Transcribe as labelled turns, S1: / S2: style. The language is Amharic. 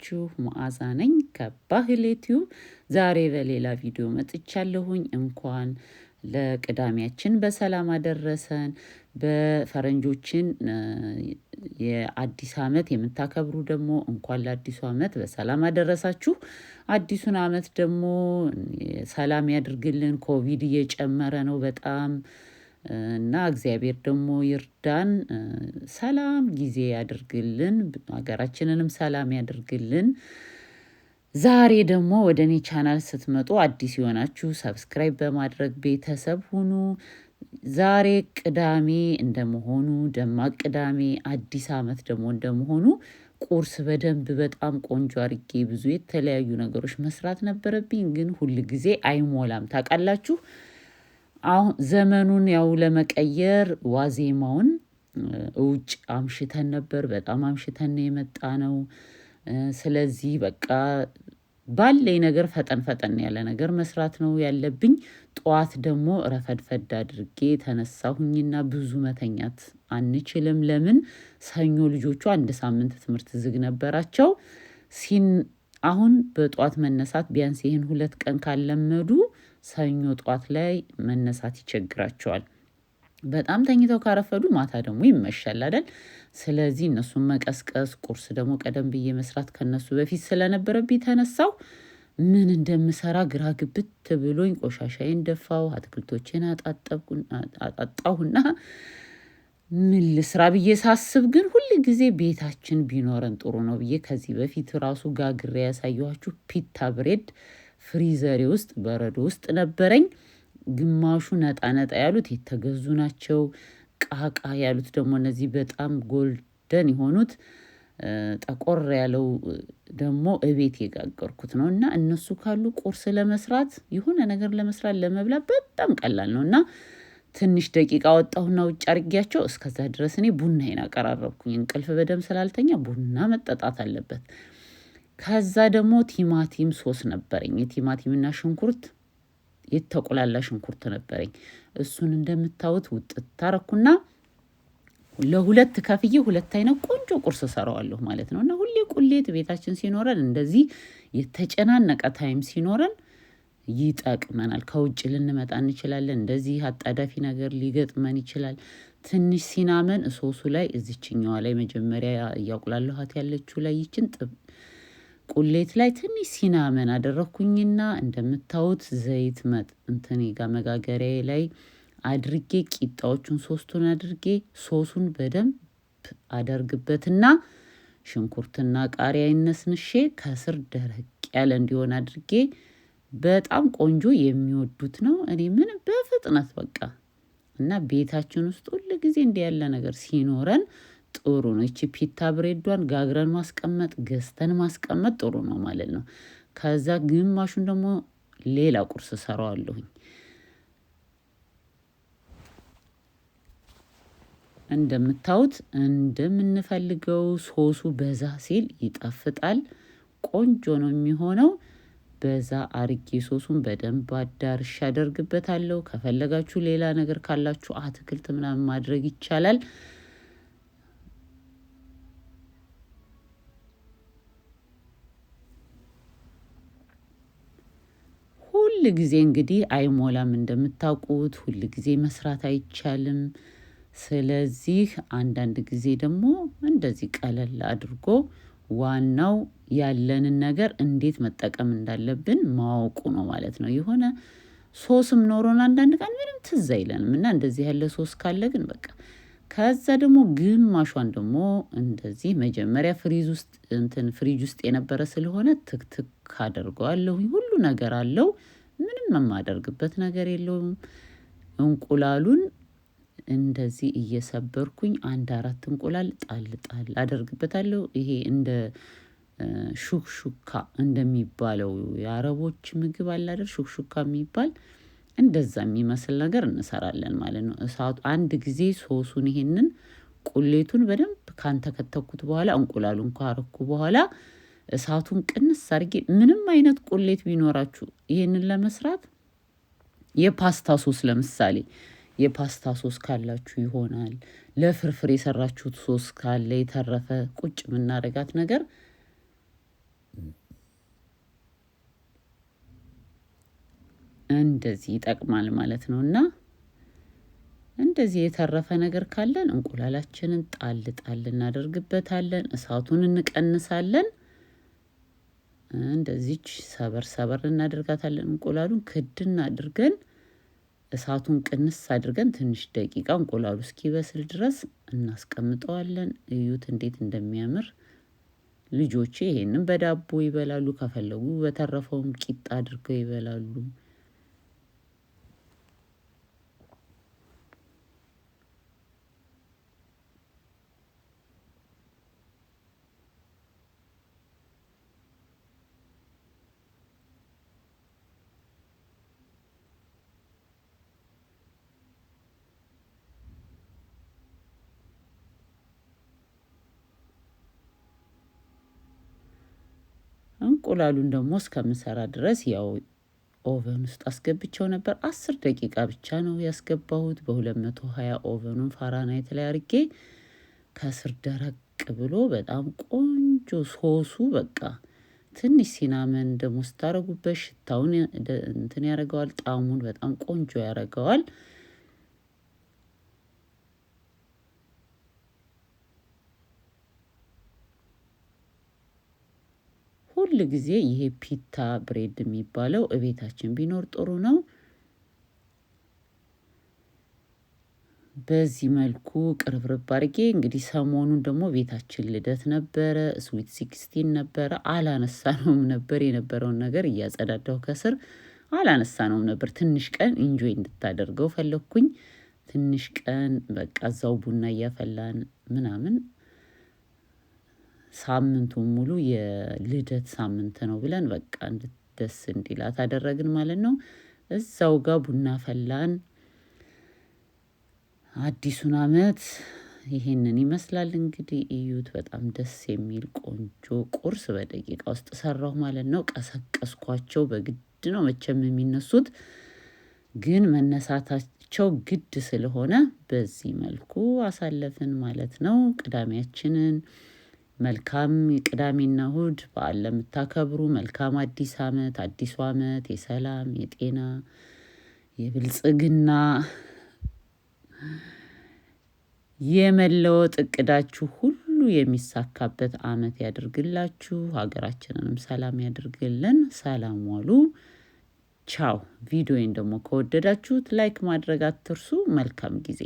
S1: ናችሁ? መዓዛ ነኝ ከባህሊቱብ። ዛሬ በሌላ ቪዲዮ መጥቻለሁኝ። እንኳን ለቅዳሜያችን በሰላም አደረሰን። በፈረንጆችን የአዲስ ዓመት የምታከብሩ ደግሞ እንኳን ለአዲሱ ዓመት በሰላም አደረሳችሁ። አዲሱን ዓመት ደግሞ ሰላም ያድርግልን። ኮቪድ እየጨመረ ነው በጣም እና እግዚአብሔር ደግሞ ይርዳን። ሰላም ጊዜ ያድርግልን። ሀገራችንንም ሰላም ያድርግልን። ዛሬ ደግሞ ወደ እኔ ቻናል ስትመጡ አዲስ የሆናችሁ ሰብስክራይብ በማድረግ ቤተሰብ ሁኑ። ዛሬ ቅዳሜ እንደመሆኑ ደማቅ ቅዳሜ፣ አዲስ ዓመት ደግሞ እንደመሆኑ ቁርስ በደንብ በጣም ቆንጆ አድርጌ ብዙ የተለያዩ ነገሮች መስራት ነበረብኝ፣ ግን ሁል ጊዜ አይሞላም ታውቃላችሁ። አሁን ዘመኑን ያው ለመቀየር ዋዜማውን ውጭ አምሽተን ነበር። በጣም አምሽተን የመጣ ነው። ስለዚህ በቃ ባለኝ ነገር ፈጠን ያለ ነገር መስራት ነው ያለብኝ። ጠዋት ደግሞ ረፈድፈድ አድርጌ ተነሳሁኝና ብዙ መተኛት አንችልም። ለምን ሰኞ ልጆቹ አንድ ሳምንት ትምህርት ዝግ ነበራቸው። አሁን በጠዋት መነሳት ቢያንስ ይህን 2 ቀን ካለመዱ ሰኞ ጠዋት ላይ መነሳት ይቸግራቸዋል። በጣም ተኝተው ካረፈዱ ማታ ደግሞ ይመሻል አይደል? ስለዚህ እነሱን መቀስቀስ፣ ቁርስ ደግሞ ቀደም ብዬ መስራት ከነሱ በፊት ስለነበረብኝ ተነሳው። ምን እንደምሰራ ግራ ግብት ብሎኝ ቆሻሻዬን ደፋው፣ አትክልቶቼን አጣጣሁና ምን ልስራ ብዬ ሳስብ ግን ሁል ጊዜ ቤታችን ቢኖረን ጥሩ ነው ብዬ ከዚህ በፊት ራሱ ጋግሬ ያሳየኋችሁ ፒታ ብሬድ ፍሪዘሬ ውስጥ በረዶ ውስጥ ነበረኝ። ግማሹ ነጣ ያሉት የተገዙ ናቸው። ቃቃ ያሉት ደግሞ እነዚህ በጣም ጎልደን የሆኑት ጠቆር ያለው ደግሞ እቤት የጋገርኩት ነው። እና እነሱ ካሉ ቁርስ ለመስራት የሆነ ነገር ለመስራት ለመብላት በጣም ቀላል ነው። እና ትንሽ ደቂቃ ወጣሁና ውጭ አርጊያቸው። እስከዛ ድረስ እኔ ቡናዬን አቀራረብኩኝ። እንቅልፍ በደንብ ስላልተኛ ቡና መጠጣት አለበት። ከዛ ደግሞ ቲማቲም ሶስ ነበረኝ። የቲማቲምና ሽንኩርት የተቆላላ ሽንኩርት ነበረኝ። እሱን እንደምታዩት ውጥት ታረኩና ለሁለት ከፍዬ 2 አይነት ቆንጆ ቁርስ ሰራዋለሁ ማለት ነው። እና ሁሌ ቁሌት ቤታችን ሲኖረን እንደዚህ የተጨናነቀ ታይም ሲኖረን ይጠቅመናል። ከውጭ ልንመጣ እንችላለን። እንደዚህ አጣዳፊ ነገር ሊገጥመን ይችላል። ትንሽ ሲናመን ሶሱ ላይ እዚችኛዋ ላይ መጀመሪያ እያቁላለኋት ያለችው ላይ ይችን ቁሌት ላይ ትንሽ ሲናመን አደረኩኝና እንደምታዩት ዘይት ጋር መጋገሪያ ላይ አድርጌ ቂጣዎቹን 3ቱን አድርጌ ሶሱን በደንብ አደርግበትና ሽንኩርትና ቃሪያ ይነስንሼ ከስር ደረቅ ያለ እንዲሆን አድርጌ በጣም ቆንጆ የሚወዱት ነው። እኔ ምን በፍጥነት በቃ እና ቤታችን ውስጥ ሁሉ ጊዜ እንዲህ ያለ ነገር ሲኖረን ጥሩ ነው። እቺ ፒታ ብሬዷን ጋግረን ማስቀመጥ ገዝተን ማስቀመጥ ጥሩ ነው ማለት ነው። ከዛ ግማሹን ደግሞ ሌላ ቁርስ ሰራዋለሁኝ። እንደምታዩት እንደምንፈልገው ሶሱ በዛ ሲል ይጣፍጣል። ቆንጆ ነው የሚሆነው። በዛ አርጌ ሶሱን በደንብ አዳርሻ አደርግበታለሁ። ከፈለጋችሁ ሌላ ነገር ካላችሁ አትክልት ምናምን ማድረግ ይቻላል። ሁል ጊዜ እንግዲህ አይሞላም እንደምታውቁት፣ ሁል ጊዜ መስራት አይቻልም። ስለዚህ አንዳንድ ጊዜ ደግሞ እንደዚህ ቀለል አድርጎ ዋናው ያለንን ነገር እንዴት መጠቀም እንዳለብን ማወቁ ነው ማለት ነው። የሆነ ሶስም ኖሮን አንዳንድ ቀን ምንም ትዝ አይለንም እና እንደዚህ ያለ ሶስ ካለ ግን በቃ ከዛ ደግሞ ግማሿን ደግሞ እንደዚህ መጀመሪያ ፍሪጅ ውስጥ የነበረ ስለሆነ ትክትክ አደርገዋለሁ። ሁሉ ነገር አለው። ምንም የማደርግበት ነገር የለውም። እንቁላሉን እንደዚህ እየሰበርኩኝ 4 እንቁላል ጣል አደርግበታለሁ። ይሄ እንደ ሹክሹካ እንደሚባለው የአረቦች ምግብ አለ አይደል? ሹክሹካ የሚባል እንደዛ የሚመስል ነገር እንሰራለን ማለት ነው። እሳቱ አንድ ጊዜ ሶሱን ይሄንን ቁሌቱን በደንብ ካንተከተኩት በኋላ እንቁላሉን ካረኩ በኋላ እሳቱን ቅንስ አድርጌ ምንም አይነት ቁሌት ቢኖራችሁ ይሄንን ለመስራት የፓስታ ሶስ ለምሳሌ የፓስታ ሶስ ካላችሁ ይሆናል። ለፍርፍር የሰራችሁት ሶስ ካለ የተረፈ ቁጭ ምናረጋት ነገር እንደዚህ ይጠቅማል ማለት ነውና እንደዚህ የተረፈ ነገር ካለን እንቁላላችንን ጣል እናደርግበታለን። እሳቱን እንቀንሳለን። እንደዚች ሰበር እናደርጋታለን። እንቁላሉን ክድና አድርገን እሳቱን ቅንስ አድርገን ትንሽ ደቂቃ እንቁላሉ እስኪበስል ድረስ እናስቀምጠዋለን። እዩት እንዴት እንደሚያምር። ልጆቼ ይሄንን በዳቦ ይበላሉ፣ ከፈለጉ በተረፈውም ቂጣ አድርገው ይበላሉ። እንቁላሉን ደግሞ እስከምሰራ ድረስ ያው ኦቨን ውስጥ አስገብቸው ነበር። 10 ደቂቃ ብቻ ነው ያስገባሁት። በ220 ኦቨኑን ፋራናይት ላይ አድርጌ ከስር ደረቅ ብሎ በጣም ቆንጆ ሶሱ በቃ ትንሽ ሲናመን ደግሞ ስታረጉበት ሽታውን እንትን ያደርገዋል፣ ጣዕሙን በጣም ቆንጆ ያደርገዋል። ሁል ጊዜ ይሄ ፒታ ብሬድ የሚባለው እቤታችን ቢኖር ጥሩ ነው። በዚህ መልኩ ቅርብርብ አድርጌ እንግዲህ ሰሞኑን ደግሞ ቤታችን ልደት ነበረ፣ ስዊት 16 ነበረ። አላነሳነውም ነበር የነበረውን ነገር እያጸዳዳው ከስር አላነሳነውም ነበር። ትንሽ ቀን ኢንጆይ እንድታደርገው ፈለኩኝ። ትንሽ ቀን በቃ እዛው ቡና እያፈላን ምናምን ሳምንቱን ሙሉ የልደት ሳምንት ነው ብለን በቃ ደስ እንዲላት አደረግን ማለት ነው። እዛው ጋር ቡና ፈላን። አዲሱን አመት ይሄንን ይመስላል እንግዲህ እዩት። በጣም ደስ የሚል ቆንጆ ቁርስ በደቂቃ ውስጥ ሰራሁ ማለት ነው። ቀሰቀስኳቸው። በግድ ነው መቼም የሚነሱት፣ ግን መነሳታቸው ግድ ስለሆነ በዚህ መልኩ አሳለፍን ማለት ነው ቅዳሜያችንን። መልካም ቅዳሜና እሁድ በዓል ለምታከብሩ መልካም አዲስ አመት። አዲሱ አመት የሰላም፣ የጤና፣ የብልጽግና፣ የመለወጥ እቅዳችሁ ሁሉ የሚሳካበት አመት ያድርግላችሁ። ሀገራችንንም ሰላም ያድርግልን። ሰላም ዋሉ። ቻው። ቪዲዮን ደግሞ ከወደዳችሁት ላይክ ማድረግ አትርሱ። መልካም ጊዜ